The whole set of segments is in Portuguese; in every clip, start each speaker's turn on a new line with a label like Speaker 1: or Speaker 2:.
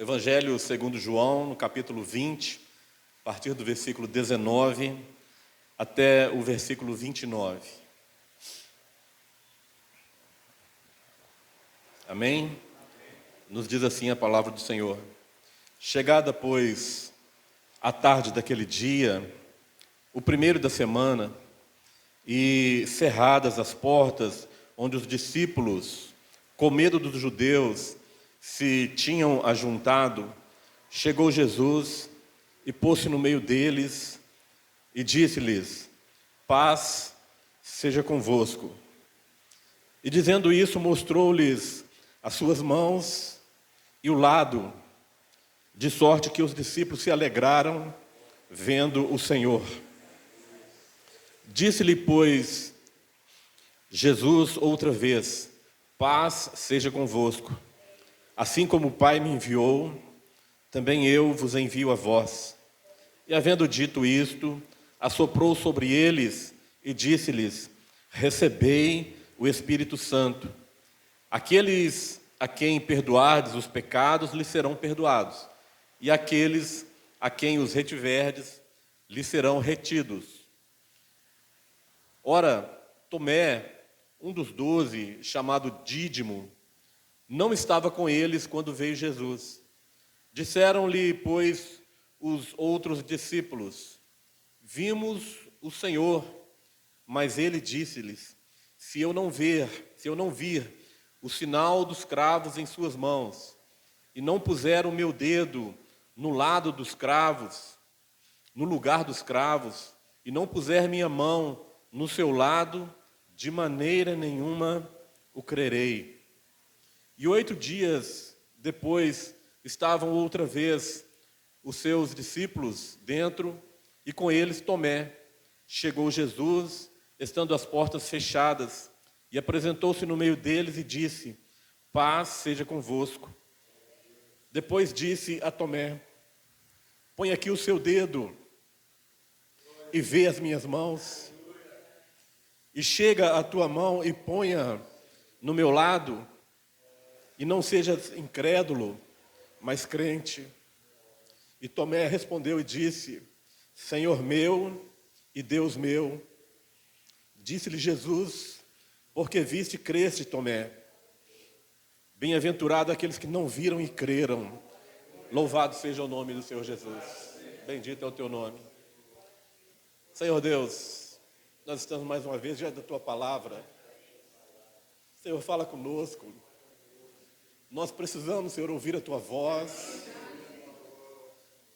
Speaker 1: Evangelho segundo João, no capítulo 20, a partir do versículo 19 até o versículo 29. Amém? Nos diz assim a palavra do Senhor. Chegada, pois, a tarde daquele dia, o primeiro da semana, e cerradas as portas onde os discípulos, com medo dos judeus, se tinham ajuntado, chegou Jesus e pôs-se no meio deles e disse-lhes: paz seja convosco. E dizendo isso, mostrou-lhes as suas mãos e o lado, de sorte que os discípulos se alegraram vendo o Senhor. Disse-lhe, pois, Jesus outra vez: paz seja convosco. Assim como o Pai me enviou, também eu vos envio a vós. E havendo dito isto, assoprou sobre eles e disse-lhes: recebei o Espírito Santo. Aqueles a quem perdoardes os pecados, lhes serão perdoados. E aqueles a quem os retiverdes, lhes serão retidos. Ora, Tomé, um dos 12, chamado Dídimo, não estava com eles quando veio Jesus. Disseram-lhe, pois, os outros discípulos: vimos o Senhor. Mas ele disse-lhes: se eu não vir o sinal dos cravos em suas mãos, e não puser o meu dedo no lado dos cravos, no lugar dos cravos, e não puser minha mão no seu lado, de maneira nenhuma o crerei. E 8 dias depois, estavam outra vez os seus discípulos dentro, e com eles Tomé. Chegou Jesus, estando as portas fechadas, e apresentou-se no meio deles e disse: paz seja convosco. Depois disse a Tomé: põe aqui o seu dedo e vê as minhas mãos, e chega a tua mão e ponha no meu lado, e não sejas incrédulo, mas crente. E Tomé respondeu e disse: Senhor meu e Deus meu. Disse-lhe Jesus: porque viste e creste, Tomé. Bem-aventurado aqueles que não viram e creram. Louvado seja o nome do Senhor Jesus. Bendito é o teu nome. Senhor Deus, nós estamos mais uma vez diante da tua palavra. Senhor, fala conosco. Nós precisamos, Senhor, ouvir a tua voz.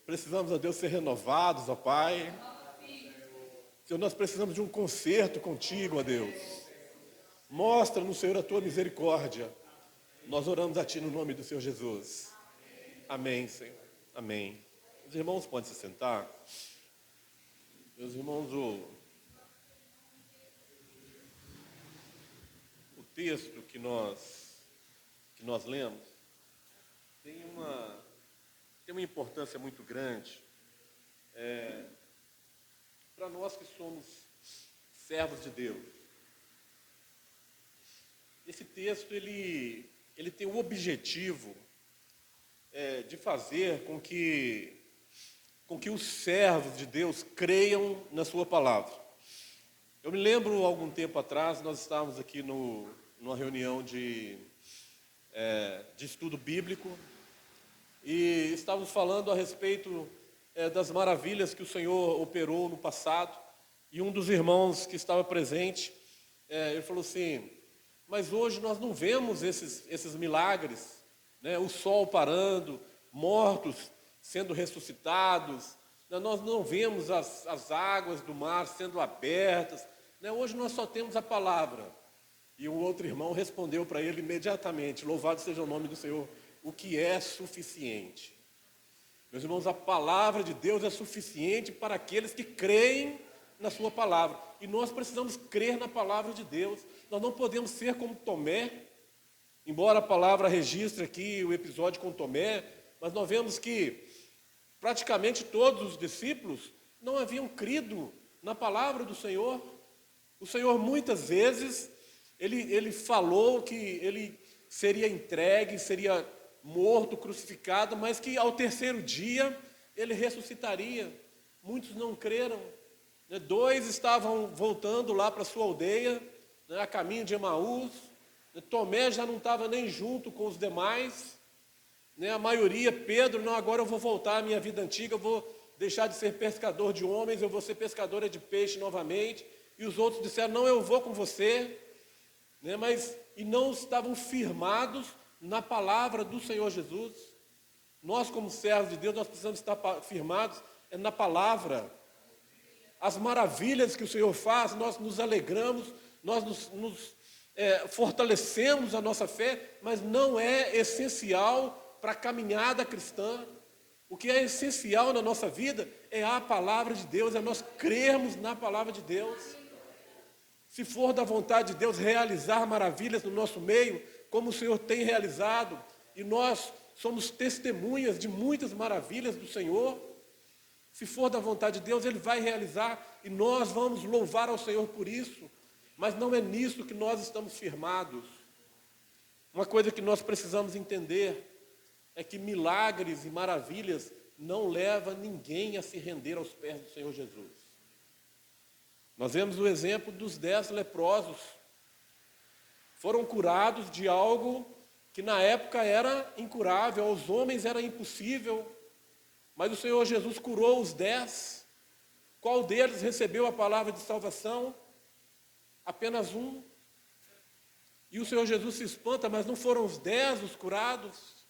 Speaker 1: Precisamos, ó Deus, ser renovados, ó Pai. Senhor, nós precisamos de um concerto contigo, ó Deus. Mostra-nos, Senhor, a tua misericórdia. Nós oramos a ti no nome do Senhor Jesus. Amém, Senhor. Amém. Os irmãos podem se sentar. Meus irmãos, o texto que nós lemos tem uma importância muito grande para nós que somos servos de Deus. Esse texto ele tem o objetivo de fazer com que os servos de Deus creiam na sua palavra. Eu me lembro, algum tempo atrás, nós estávamos aqui numa reunião de estudo bíblico e estávamos falando a respeito das maravilhas que o Senhor operou no passado, e um dos irmãos que estava presente, ele falou assim: mas hoje nós não vemos esses milagres, né? O sol parando, mortos sendo ressuscitados, né? Nós não vemos as águas do mar sendo abertas, né? Hoje nós só temos a palavra. E um outro irmão respondeu para ele imediatamente: louvado seja o nome do Senhor, o que é suficiente. Meus irmãos, a palavra de Deus é suficiente para aqueles que creem na sua palavra. E nós precisamos crer na palavra de Deus. Nós não podemos ser como Tomé, embora a palavra registre aqui o episódio com Tomé, mas nós vemos que praticamente todos os discípulos não haviam crido na palavra do Senhor. O Senhor muitas vezes, ele falou que ele seria entregue, seria morto, crucificado, mas que ao terceiro dia ele ressuscitaria. Muitos não creram, né? 2 estavam voltando lá para sua aldeia, né, a caminho de Emaús. Tomé já não estava nem junto com os demais, né? A maioria, Pedro, não, agora eu vou voltar à minha vida antiga, eu vou deixar de ser pescador de homens, eu vou ser pescadora de peixe novamente. E os outros disseram, não, eu vou com você, né? E não estavam firmados na palavra do Senhor Jesus. Nós, como servos de Deus, nós precisamos estar firmados na palavra. As maravilhas que o Senhor faz, nós nos alegramos, nós fortalecemos a nossa fé, mas não é essencial para a caminhada cristã. O que é essencial na nossa vida é a palavra de Deus, é nós crermos na palavra de Deus. Se for da vontade de Deus realizar maravilhas no nosso meio, como o Senhor tem realizado, e nós somos testemunhas de muitas maravilhas do Senhor, se for da vontade de Deus, Ele vai realizar, e nós vamos louvar ao Senhor por isso, mas não é nisso que nós estamos firmados. Uma coisa que nós precisamos entender é que milagres e maravilhas não levam ninguém a se render aos pés do Senhor Jesus. Nós vemos o exemplo dos 10 leprosos. Foram curados de algo que na época era incurável, aos homens era impossível, mas o Senhor Jesus curou os 10. Qual deles recebeu a palavra de salvação? Apenas um. E o Senhor Jesus se espanta, mas não foram os 10 os curados?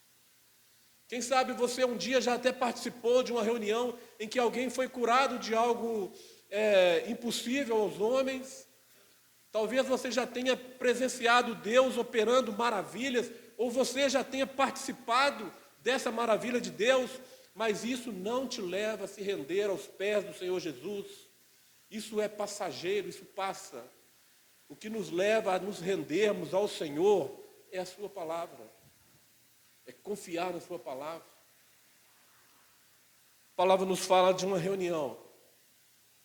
Speaker 1: Quem sabe você um dia já até participou de uma reunião em que alguém foi curado de algo impossível aos homens. Talvez você já tenha presenciado Deus operando maravilhas, ou você já tenha participado dessa maravilha de Deus, mas isso não te leva a se render aos pés do Senhor Jesus. Isso é passageiro, isso passa. O que nos leva a nos rendermos ao Senhor é a sua palavra. É confiar na sua palavra. A palavra nos fala de uma reunião.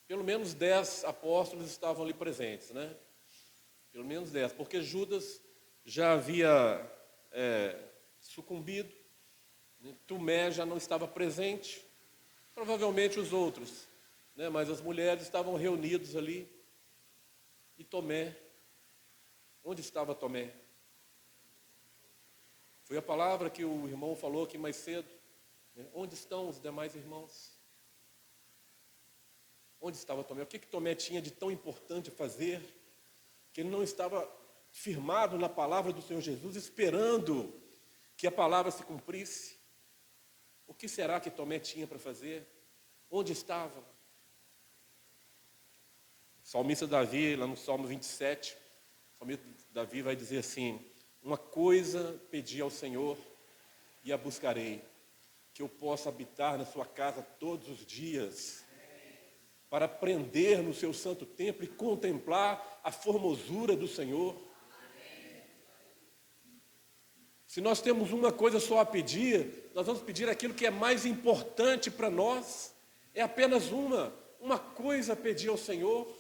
Speaker 1: Pelo menos 10 apóstolos estavam ali presentes, né? Pelo menos 10, porque Judas já havia sucumbido, né? Tomé já não estava presente, provavelmente os outros, né? Mas as mulheres estavam reunidas ali. E Tomé, onde estava Tomé? Foi a palavra que o irmão falou aqui mais cedo, né? Onde estão os demais irmãos? Onde estava Tomé? O que Tomé tinha de tão importante a fazer, que ele não estava firmado na palavra do Senhor Jesus, esperando que a palavra se cumprisse? O que será que Tomé tinha para fazer? Onde estava? O salmista Davi, lá no Salmo 27, o salmista Davi vai dizer assim: uma coisa pedi ao Senhor e a buscarei, que eu possa habitar na sua casa todos os dias, para aprender no seu santo templo e contemplar a formosura do Senhor. Se nós temos uma coisa só a pedir, nós vamos pedir aquilo que é mais importante para nós. É apenas uma coisa a pedir ao Senhor.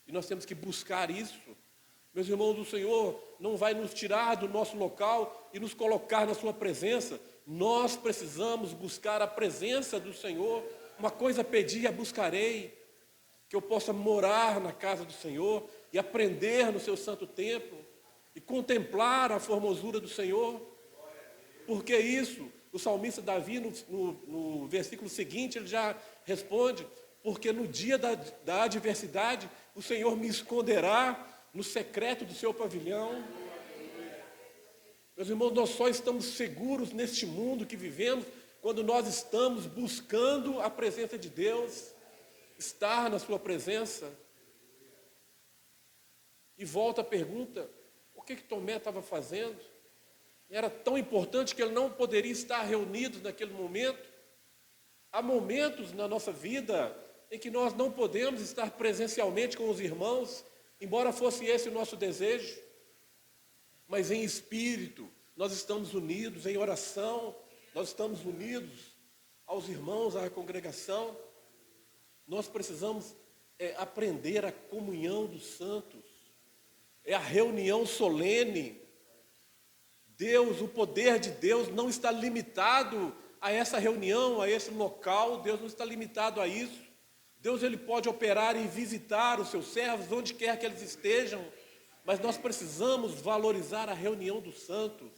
Speaker 1: E nós temos que buscar isso. Meus irmãos, o Senhor não vai nos tirar do nosso local e nos colocar na sua presença. Nós precisamos buscar a presença do Senhor. Uma coisa pedi e a buscarei, que eu possa morar na casa do Senhor e aprender no seu santo templo e contemplar a formosura do Senhor. Por que isso? O salmista Davi, no versículo seguinte, ele já responde: porque no dia da adversidade, o Senhor me esconderá no secreto do seu pavilhão. Meus irmãos, nós só estamos seguros neste mundo que vivemos quando nós estamos buscando a presença de Deus, estar na sua presença. E volta a pergunta: o que Tomé estava fazendo? Era tão importante que ele não poderia estar reunido naquele momento. Há momentos na nossa vida em que nós não podemos estar presencialmente com os irmãos, embora fosse esse o nosso desejo, mas em espírito nós estamos unidos, em oração nós estamos unidos aos irmãos, à congregação. Nós precisamos aprender a comunhão dos santos, é a reunião solene Deus, o poder de Deus não está limitado a essa reunião, a esse local. Deus não está limitado a isso. Deus, ele pode operar e visitar os seus servos onde quer que eles estejam, mas nós precisamos valorizar a reunião dos santos,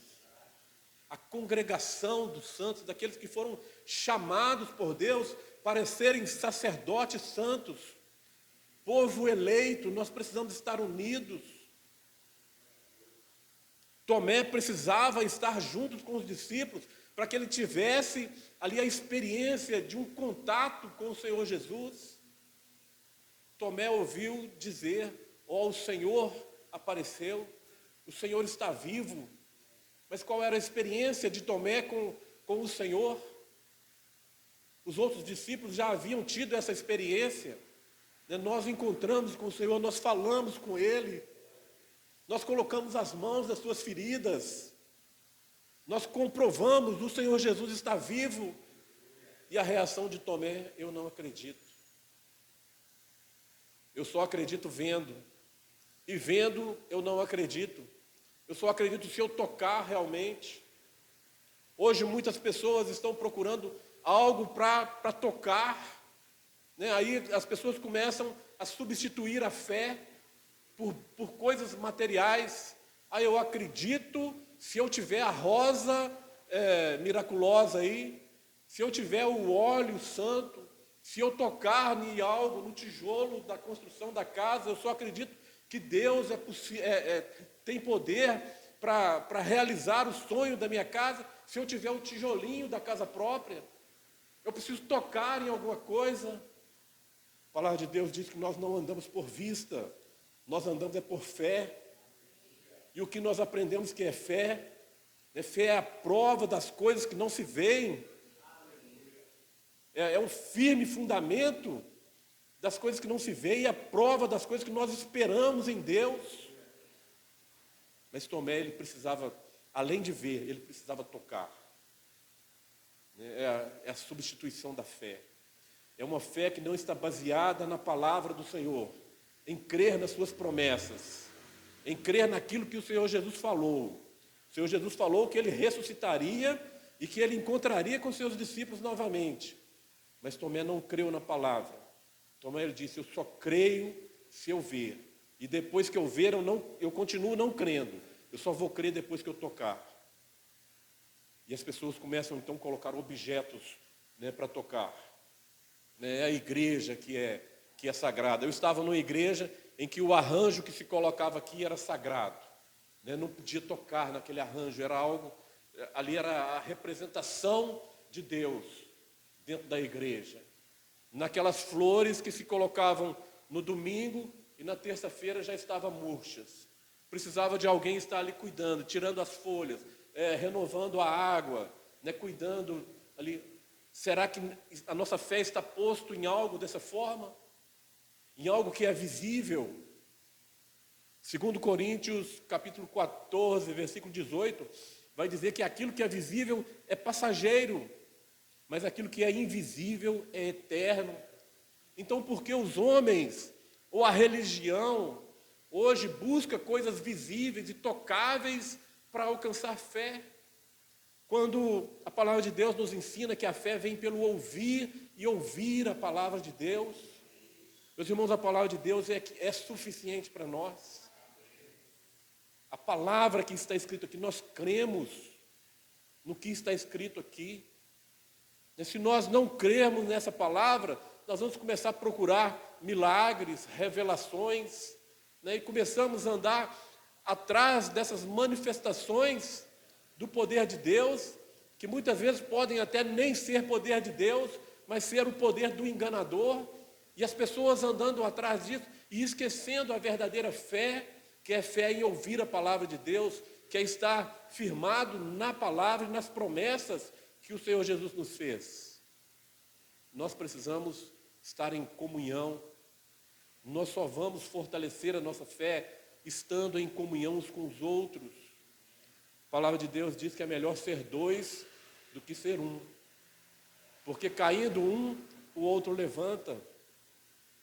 Speaker 1: a congregação dos santos, daqueles que foram chamados por Deus para serem sacerdotes santos, povo eleito. Nós precisamos estar unidos. Tomé precisava estar junto com os discípulos para que ele tivesse ali a experiência de um contato com o Senhor Jesus. Tomé ouviu dizer: ó, o Senhor apareceu, o Senhor está vivo. Mas qual era a experiência de Tomé com o Senhor? Os outros discípulos já haviam tido essa experiência, né? Nós encontramos com o Senhor, nós falamos com Ele, nós colocamos as mãos nas suas feridas, nós comprovamos: o Senhor Jesus está vivo. E a reação de Tomé: eu não acredito. Eu só acredito vendo. E vendo, eu não acredito. Eu só acredito se eu tocar realmente. Hoje muitas pessoas estão procurando algo para tocar, né? Aí as pessoas começam a substituir a fé por coisas materiais. Aí eu acredito se eu tiver a rosa miraculosa aí, se eu tiver o óleo santo, se eu tocar em algo, no tijolo da construção da casa. Eu só acredito que Deus tem poder para realizar o sonho da minha casa, se eu tiver o tijolinho da casa própria. Eu preciso tocar em alguma coisa. A palavra de Deus diz que nós não andamos por vista, nós andamos por fé. E o que nós aprendemos que é fé, né? Fé é a prova das coisas que não se veem. É um firme fundamento das coisas que não se veem, e a prova das coisas que nós esperamos em Deus. Mas Tomé, ele precisava, além de ver, ele precisava tocar. É a substituição da fé. É uma fé que não está baseada na palavra do Senhor, em crer nas suas promessas, em crer naquilo que o Senhor Jesus falou. O Senhor Jesus falou que ele ressuscitaria e que ele encontraria com seus discípulos novamente. Mas Tomé não creu na palavra. Tomé, ele disse: eu só creio se eu ver. E depois que eu ver, eu continuo não crendo. Eu só vou crer depois que eu tocar. E as pessoas começam então a colocar objetos, né, para tocar. Né, a igreja que é sagrada. Eu estava numa igreja em que o arranjo que se colocava aqui era sagrado. Né, não podia tocar naquele arranjo. Era algo, ali era a representação de Deus dentro da igreja. Naquelas flores que se colocavam no domingo e na terça-feira já estavam murchas. Precisava de alguém estar ali cuidando, tirando as folhas, renovando a água, né, cuidando ali. Será que a nossa fé está posta em algo dessa forma? Em algo que é visível? 2 Coríntios, capítulo 14, versículo 18, vai dizer que aquilo que é visível é passageiro, mas aquilo que é invisível é eterno. Então, por que os homens, ou a religião, hoje busca coisas visíveis e tocáveis para alcançar fé? Quando a palavra de Deus nos ensina que a fé vem pelo ouvir e ouvir a palavra de Deus. Meus irmãos, a palavra de Deus é suficiente para nós. A palavra que está escrita aqui, nós cremos no que está escrito aqui. E se nós não crermos nessa palavra, nós vamos começar a procurar milagres, revelações, né? E começamos a andar atrás dessas manifestações do poder de Deus, que muitas vezes podem até nem ser poder de Deus, mas ser o poder do enganador, e as pessoas andando atrás disso e esquecendo a verdadeira fé, que é fé em ouvir a palavra de Deus, que é estar firmado na palavra e nas promessas que o Senhor Jesus nos fez. Nós precisamos estar em comunhão. Nós só vamos fortalecer a nossa fé estando em comunhão uns com os outros. A palavra de Deus diz que é melhor ser dois do que ser um, porque caindo um, o outro levanta.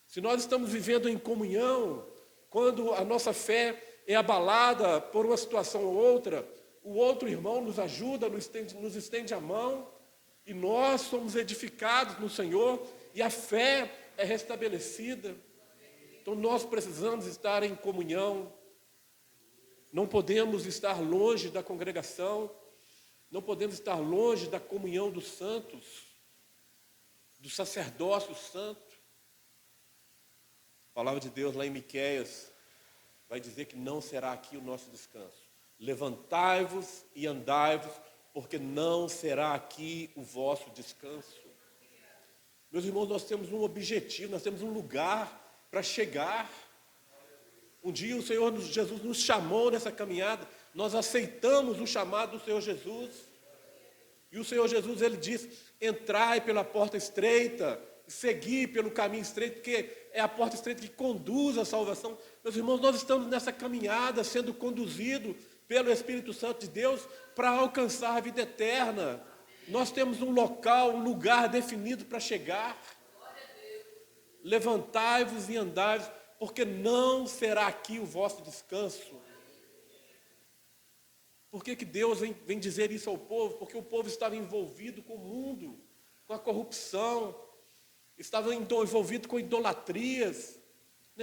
Speaker 1: Se nós estamos vivendo em comunhão, quando a nossa fé é abalada por uma situação ou outra, o outro irmão nos ajuda, nos estende a mão, e nós somos edificados no Senhor, e a fé é restabelecida. Então nós precisamos estar em comunhão, não podemos estar longe da congregação, não podemos estar longe da comunhão dos santos, do sacerdócio santo. A palavra de Deus lá em Miqueias vai dizer que não será aqui o nosso descanso. Levantai-vos e andai-vos, porque não será aqui o vosso descanso. Meus irmãos, nós temos um objetivo, nós temos um lugar para chegar. Um dia o Senhor Jesus nos chamou nessa caminhada, nós aceitamos o chamado do Senhor Jesus. E o Senhor Jesus, ele diz: entrai pela porta estreita, segui pelo caminho estreito, porque é a porta estreita que conduz à salvação. Meus irmãos, nós estamos nessa caminhada, sendo conduzidos pelo Espírito Santo de Deus para alcançar a vida eterna. Nós temos um local, um lugar definido para chegar. Levantai-vos e andai-vos, porque não será aqui o vosso descanso. Por que Deus vem dizer isso ao povo? Porque o povo estava envolvido com o mundo, com a corrupção, estava envolvido com idolatrias.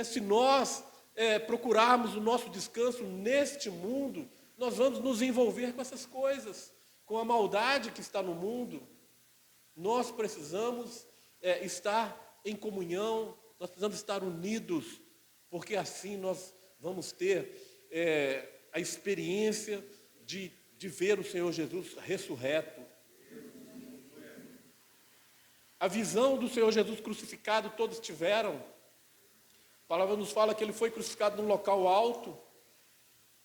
Speaker 1: Se nós procurarmos o nosso descanso neste mundo, nós vamos nos envolver com essas coisas, com a maldade que está no mundo. Nós precisamos estar em comunhão, nós precisamos estar unidos, porque assim nós vamos ter a experiência de ver o Senhor Jesus ressurreto. A visão do Senhor Jesus crucificado todos tiveram. A palavra nos fala que ele foi crucificado num local alto,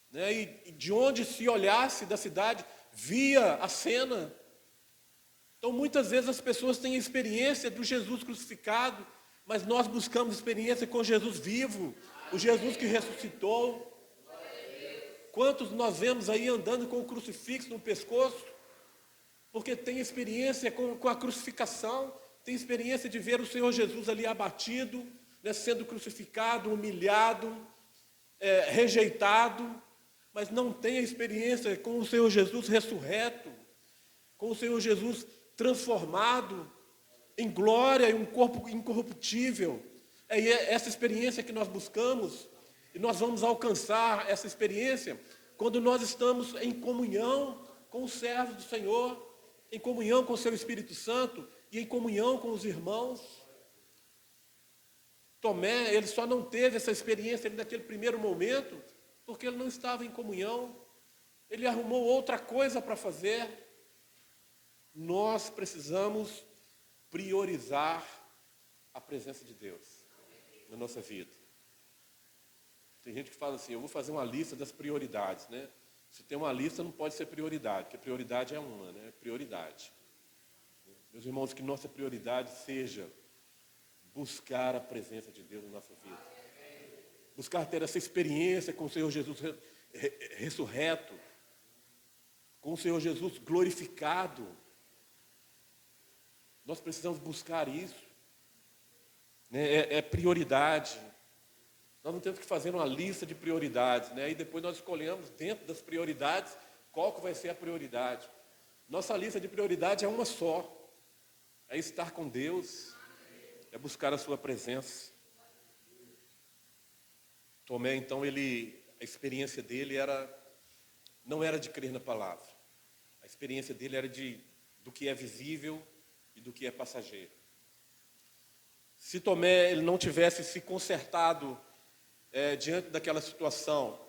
Speaker 1: né? E de onde se olhasse da cidade, via a cena. Então muitas vezes as pessoas têm a experiência do Jesus crucificado, mas nós buscamos experiência com Jesus vivo, o Jesus que ressuscitou. Quantos nós vemos aí andando com o crucifixo no pescoço? Porque tem experiência com a crucificação, tem experiência de ver o Senhor Jesus ali abatido, né, sendo crucificado, humilhado, rejeitado, mas não tem a experiência com o Senhor Jesus ressurreto, com o Senhor Jesus transformado em glória, em um corpo incorruptível. É essa experiência que nós buscamos, e nós vamos alcançar essa experiência quando nós estamos em comunhão com os servos do Senhor, em comunhão com o seu Espírito Santo e em comunhão com os irmãos. Tomé, ele só não teve essa experiência ali naquele primeiro momento, porque ele não estava em comunhão, ele arrumou outra coisa para fazer. Nós precisamos priorizar a presença de Deus na nossa vida. Tem gente que fala assim: eu vou fazer uma lista das prioridades, né? Se tem uma lista, não pode ser prioridade, porque prioridade é uma, né? Prioridade. Meus irmãos, que nossa prioridade seja buscar a presença de Deus na nossa vida. Buscar ter essa experiência com o Senhor Jesus ressurreto, com o Senhor Jesus glorificado. Nós precisamos buscar isso, né? É prioridade. Nós não temos que fazer uma lista de prioridades, né? E depois nós escolhemos dentro das prioridades qual que vai ser a prioridade. Nossa lista de prioridade é uma só: é estar com Deus, é buscar a sua presença. Tomé, então, a experiência dele não era de crer na palavra. A experiência dele era do que é visível e do que é passageiro. Se Tomé ele não tivesse se consertado diante daquela situação,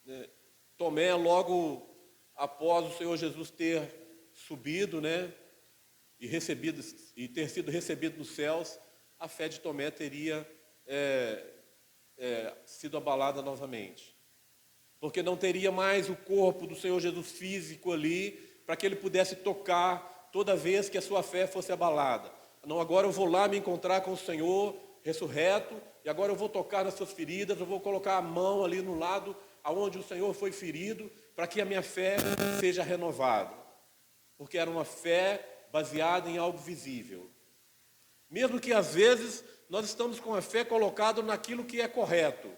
Speaker 1: né, Tomé, logo após o Senhor Jesus ter subido, né, e ter sido recebido nos céus, a fé de Tomé teria sido abalada novamente, porque não teria mais o corpo do Senhor Jesus físico ali, para que ele pudesse tocar toda vez que a sua fé fosse abalada. Não, agora eu vou lá me encontrar com o Senhor ressurreto, e agora eu vou tocar nas suas feridas, eu vou colocar a mão ali no lado aonde o Senhor foi ferido, para que a minha fé seja renovada. Porque era uma fé baseada em algo visível. Mesmo que às vezes nós estamos com a fé colocada naquilo que é correto,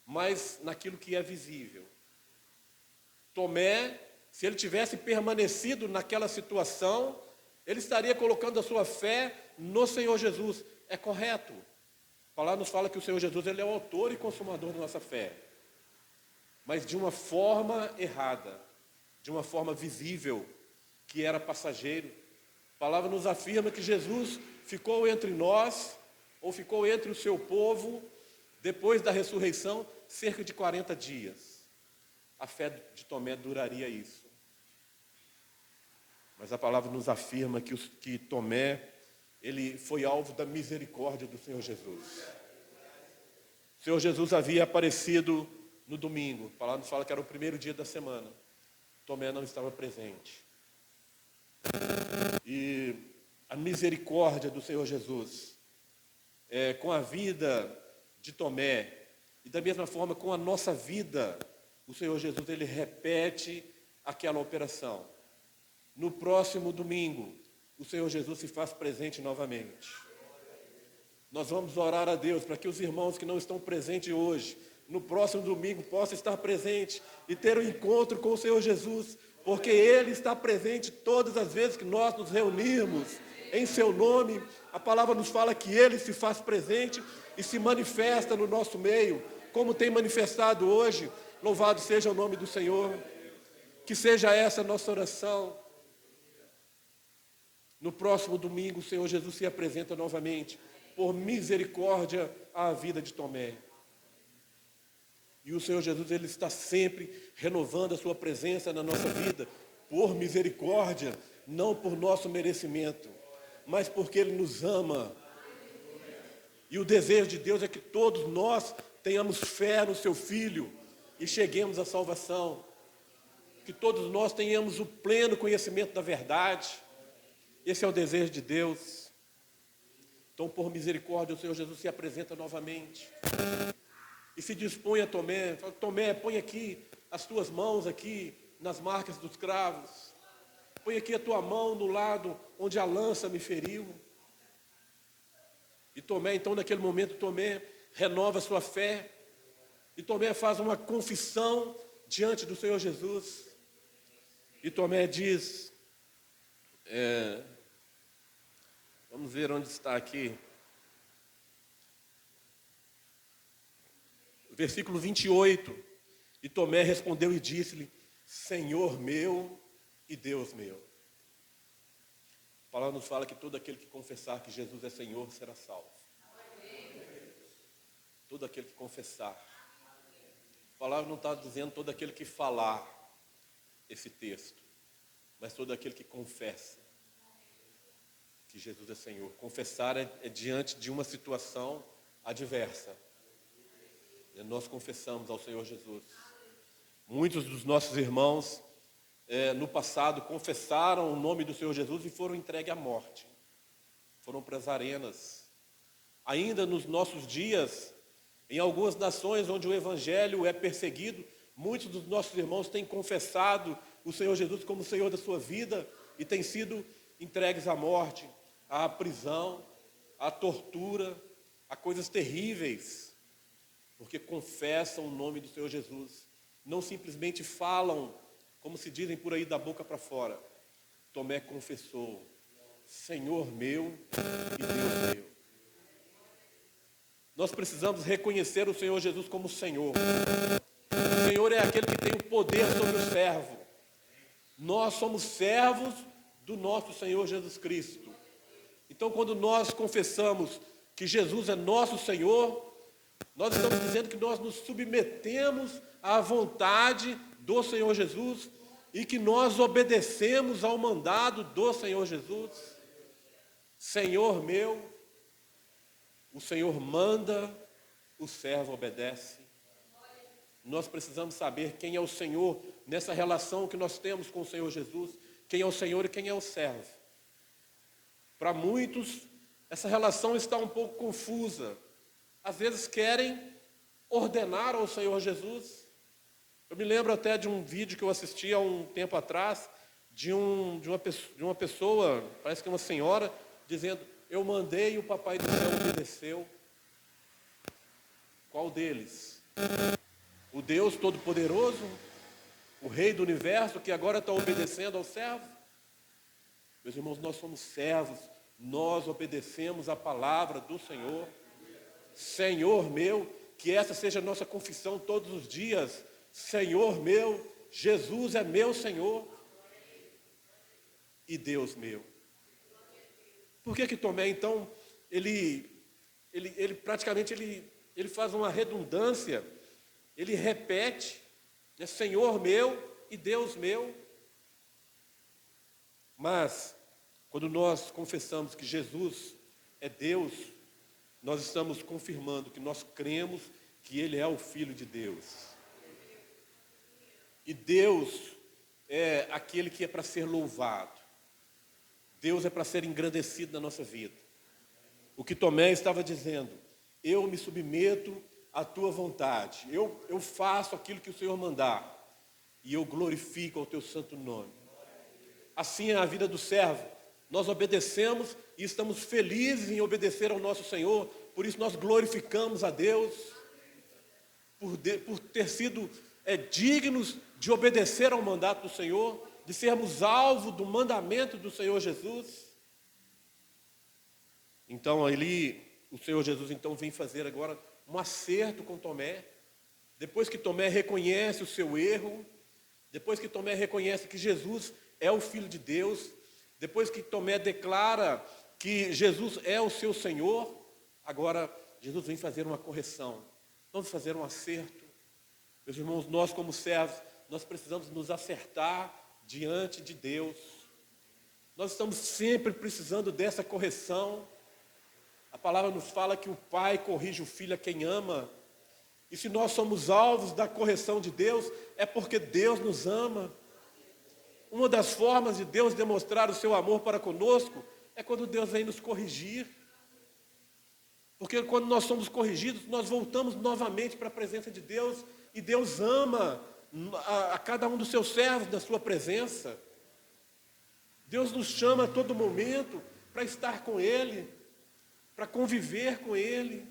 Speaker 1: mas naquilo que é visível. Tomé, se ele tivesse permanecido naquela situação, ele estaria colocando a sua fé no Senhor Jesus. É correto. A palavra nos fala que o Senhor Jesus ele é o autor e consumador da nossa fé. Mas de uma forma errada, de uma forma visível, que era passageiro. A palavra nos afirma que Jesus ficou entre nós, ou ficou entre o seu povo, depois da ressurreição, cerca de 40 dias. A fé de Tomé duraria isso. Mas a palavra nos afirma que Tomé, ele foi alvo da misericórdia do Senhor Jesus. O Senhor Jesus havia aparecido no domingo. A palavra nos fala que era o primeiro dia da semana. Tomé não estava presente. E a misericórdia do Senhor Jesus, com a vida de Tomé, e da mesma forma com a nossa vida, o Senhor Jesus ele repete aquela operação. No próximo domingo, o Senhor Jesus se faz presente novamente. Nós vamos orar a Deus para que os irmãos que não estão presentes hoje, no próximo domingo, possam estar presentes e ter um encontro com o Senhor Jesus, porque Ele está presente todas as vezes que nós nos reunirmos em Seu nome. A palavra nos fala que Ele se faz presente e se manifesta no nosso meio, como tem manifestado hoje. Louvado seja o nome do Senhor. Que seja essa a nossa oração. No próximo domingo, o Senhor Jesus se apresenta novamente, por misericórdia à vida de Tomé. E o Senhor Jesus, Ele está sempre renovando a sua presença na nossa vida, por misericórdia, não por nosso merecimento, mas porque Ele nos ama. E o desejo de Deus é que todos nós tenhamos fé no Seu Filho e cheguemos à salvação. Que todos nós tenhamos o pleno conhecimento da verdade. Esse é o desejo de Deus. Então, por misericórdia, o Senhor Jesus se apresenta novamente. E se dispõe a Tomé, fala: Tomé, põe aqui as tuas mãos aqui nas marcas dos cravos. Põe aqui a tua mão no lado onde a lança me feriu. E Tomé, então, naquele momento, Tomé renova a sua fé. E Tomé faz uma confissão diante do Senhor Jesus. E Tomé diz, vamos ver onde está aqui. Versículo 28. E Tomé respondeu e disse-lhe: Senhor meu e Deus meu. A palavra nos fala que todo aquele que confessar que Jesus é Senhor será salvo. Todo aquele que confessar. A palavra não está dizendo todo aquele que falar esse texto, mas todo aquele que confessa que Jesus é Senhor. Confessar é diante de uma situação adversa. Nós confessamos ao Senhor Jesus. Muitos dos nossos irmãos, no passado, confessaram o nome do Senhor Jesus e foram entregues à morte. Foram para as arenas. Ainda nos nossos dias, em algumas nações onde o Evangelho é perseguido, muitos dos nossos irmãos têm confessado o Senhor Jesus como o Senhor da sua vida e têm sido entregues à morte, à prisão, à tortura, a coisas terríveis, porque confessam o nome do Senhor Jesus. Não simplesmente falam, como se dizem por aí, da boca para fora. Tomé confessou: Senhor meu e Deus meu. Nós precisamos reconhecer o Senhor Jesus como Senhor. O Senhor é aquele que tem o poder sobre o servo. Nós somos servos do nosso Senhor Jesus Cristo. Então, quando nós confessamos que Jesus é nosso Senhor, nós estamos dizendo que nós nos submetemos à vontade do Senhor Jesus e que nós obedecemos ao mandado do Senhor Jesus. Senhor meu, o Senhor manda, o servo obedece. Nós precisamos saber quem é o Senhor nessa relação que nós temos com o Senhor Jesus, quem é o Senhor e quem é o servo. Para muitos, essa relação está um pouco confusa. Às vezes querem ordenar ao Senhor Jesus. Eu me lembro até de um vídeo que eu assisti há um tempo atrás, de uma pessoa, parece que uma senhora, dizendo: eu mandei e o papai do céu obedeceu. Qual deles? O Deus Todo-Poderoso o rei do universo que agora está obedecendo ao servo. Meus irmãos, nós somos servos, nós obedecemos a palavra do Senhor. Senhor meu, que essa seja a nossa confissão todos os dias. Senhor meu, Jesus é meu Senhor e Deus meu. Por que Tomé, então, ele praticamente faz uma redundância, ele repete, né, Senhor meu e Deus meu. Mas, quando nós confessamos que Jesus é Deus, nós estamos confirmando que nós cremos que Ele é o Filho de Deus. E Deus é aquele que é para ser louvado. Deus é para ser engrandecido na nossa vida. O que Tomé estava dizendo, eu me submeto à tua vontade, eu faço aquilo que o Senhor mandar, e eu glorifico ao teu santo nome. Assim é a vida do servo. Nós obedecemos e estamos felizes em obedecer ao nosso Senhor, por isso nós glorificamos a Deus, por ter sido dignos de obedecer ao mandato do Senhor, de sermos alvo do mandamento do Senhor Jesus. Então, o Senhor Jesus então vem fazer agora um acerto com Tomé. Depois que Tomé reconhece o seu erro, depois que Tomé reconhece que Jesus é o Filho de Deus, depois que Tomé declara que Jesus é o seu Senhor, agora Jesus vem fazer uma correção. Vamos fazer um acerto. Meus irmãos, nós como servos, nós precisamos nos acertar diante de Deus. Nós estamos sempre precisando dessa correção. A palavra nos fala que o pai corrige o filho a quem ama. E se nós somos alvos da correção de Deus, é porque Deus nos ama. Uma das formas de Deus demonstrar o seu amor para conosco é quando Deus vem nos corrigir. Porque quando nós somos corrigidos, nós voltamos novamente para a presença de Deus e Deus ama a cada um dos seus servos na sua presença. Deus nos chama a todo momento para estar com Ele, para conviver com Ele.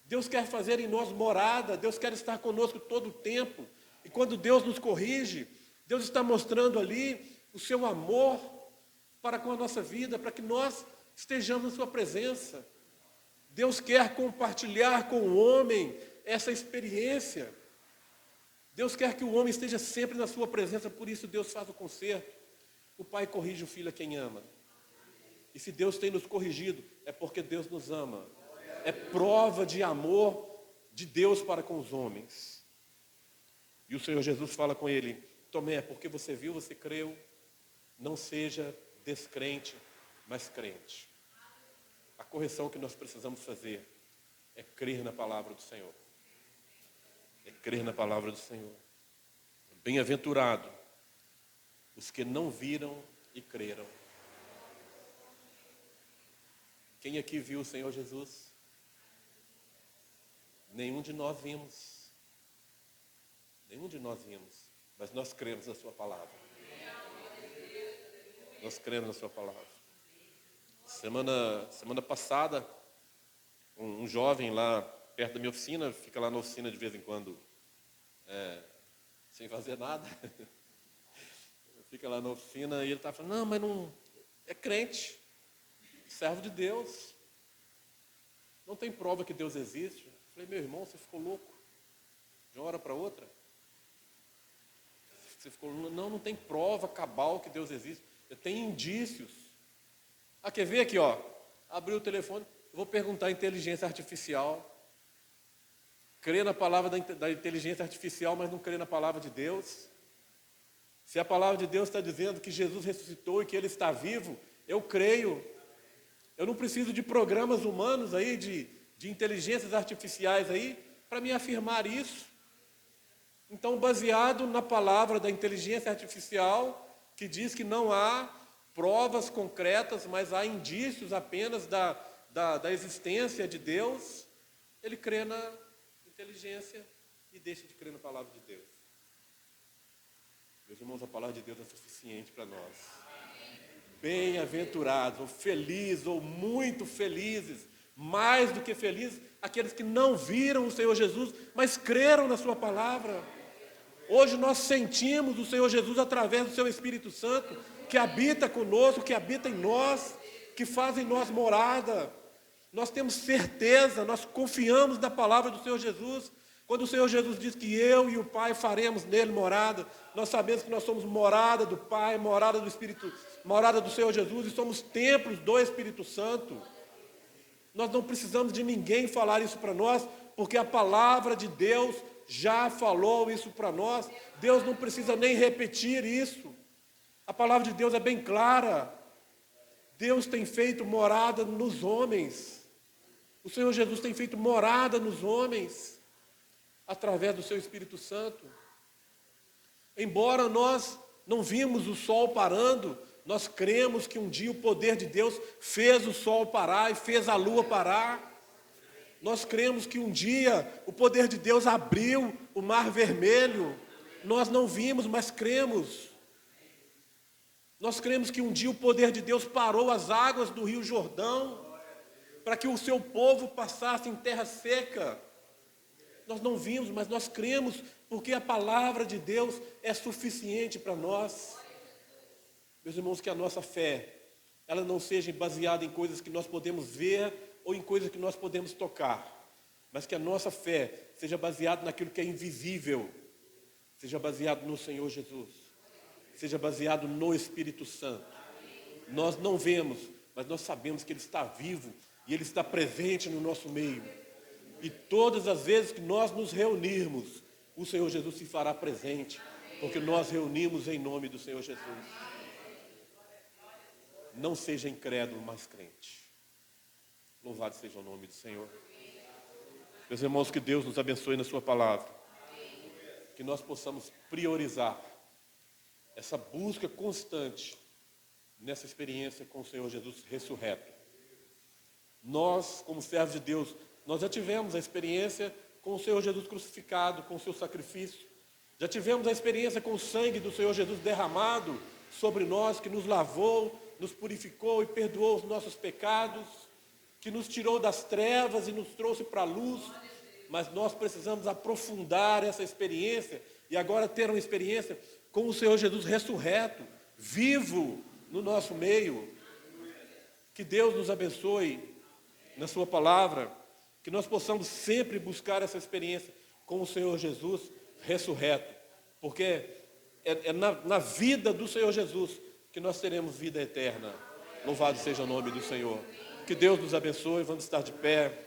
Speaker 1: Deus quer fazer em nós morada, Deus quer estar conosco todo o tempo. E quando Deus nos corrige, Deus está mostrando ali o seu amor para com a nossa vida, para que nós estejamos na sua presença. Deus quer compartilhar com o homem essa experiência. Deus quer que o homem esteja sempre na sua presença, por isso Deus faz o conserto. O pai corrige o filho a quem ama. E se Deus tem nos corrigido, é porque Deus nos ama. É prova de amor de Deus para com os homens. E o Senhor Jesus fala com ele, Tomé, porque você viu, você creu, não seja descrente, mas crente. A correção que nós precisamos fazer é crer na palavra do Senhor. É crer na palavra do Senhor. Bem-aventurado os que não viram e creram. Quem aqui viu o Senhor Jesus? Nenhum de nós vimos. Nenhum de nós vimos. Mas nós cremos na sua palavra. Nós cremos na sua palavra. Semana passada, um jovem lá perto da minha oficina, fica lá na oficina de vez em quando, sem fazer nada. Fica lá na oficina e ele está falando, não, mas não é crente, servo de Deus. Não tem prova que Deus existe. Eu falei, meu irmão, você ficou louco de uma hora para outra? Você ficou, não tem prova cabal que Deus existe. Tem indícios. Quer ver aqui, ó? Abriu o telefone, eu vou perguntar à inteligência artificial. Crê na palavra da inteligência artificial, mas não crê na palavra de Deus. Se a palavra de Deus está dizendo que Jesus ressuscitou e que Ele está vivo, eu creio. Eu não preciso de programas humanos aí, de inteligências artificiais aí, para me afirmar isso. Então, baseado na palavra da inteligência artificial, que diz que não há provas concretas, mas há indícios apenas da existência de Deus, ele crê na inteligência e deixa de crer na palavra de Deus. Meus irmãos, a palavra de Deus é suficiente para nós. Bem-aventurados, ou felizes, ou muito felizes, mais do que felizes, aqueles que não viram o Senhor Jesus, mas creram na sua palavra. Hoje nós sentimos o Senhor Jesus através do seu Espírito Santo, que habita conosco, que habita em nós, que faz em nós morada. Nós temos certeza, nós confiamos na palavra do Senhor Jesus. Quando o Senhor Jesus diz que eu e o Pai faremos nele morada, nós sabemos que nós somos morada do Pai, morada do Espírito, morada do Senhor Jesus, e somos templos do Espírito Santo. Nós não precisamos de ninguém falar isso para nós, porque a palavra de Deus já falou isso para nós. Deus não precisa nem repetir isso. A palavra de Deus é bem clara. Deus tem feito morada nos homens. O Senhor Jesus tem feito morada nos homens, através do seu Espírito Santo. Embora nós não vimos o sol parando, nós cremos que um dia o poder de Deus fez o sol parar e fez a lua parar. Nós cremos que um dia o poder de Deus abriu o mar vermelho. Nós não vimos, mas cremos. Nós cremos que um dia o poder de Deus parou as águas do Rio Jordão, para que o seu povo passasse em terra seca. Nós não vimos, mas nós cremos, porque a palavra de Deus é suficiente para nós. Meus irmãos, que a nossa fé, ela não seja baseada em coisas que nós podemos ver ou em coisas que nós podemos tocar, mas que a nossa fé seja baseada naquilo que é invisível, seja baseado no Senhor Jesus, seja baseado no Espírito Santo. Nós não vemos, mas nós sabemos que Ele está vivo e Ele está presente no nosso meio. E todas as vezes que nós nos reunirmos, o Senhor Jesus se fará presente, porque nós reunimos em nome do Senhor Jesus. Não seja incrédulo, mas crente. Louvado seja o nome do Senhor. Meus irmãos, que Deus nos abençoe na sua palavra. Que nós possamos priorizar essa busca constante nessa experiência com o Senhor Jesus ressurreto. Nós, como servos de Deus, nós já tivemos a experiência com o Senhor Jesus crucificado, com o seu sacrifício. Já tivemos a experiência com o sangue do Senhor Jesus derramado sobre nós, que nos lavou, nos purificou e perdoou os nossos pecados, que nos tirou das trevas e nos trouxe para a luz. Mas nós precisamos aprofundar essa experiência e agora ter uma experiência com o Senhor Jesus ressurreto, vivo no nosso meio. Que Deus nos abençoe na sua palavra, que nós possamos sempre buscar essa experiência com o Senhor Jesus ressurreto, porque é na vida do Senhor Jesus que nós teremos vida eterna. Louvado seja o nome do Senhor. Que Deus nos abençoe. Vamos estar de pé.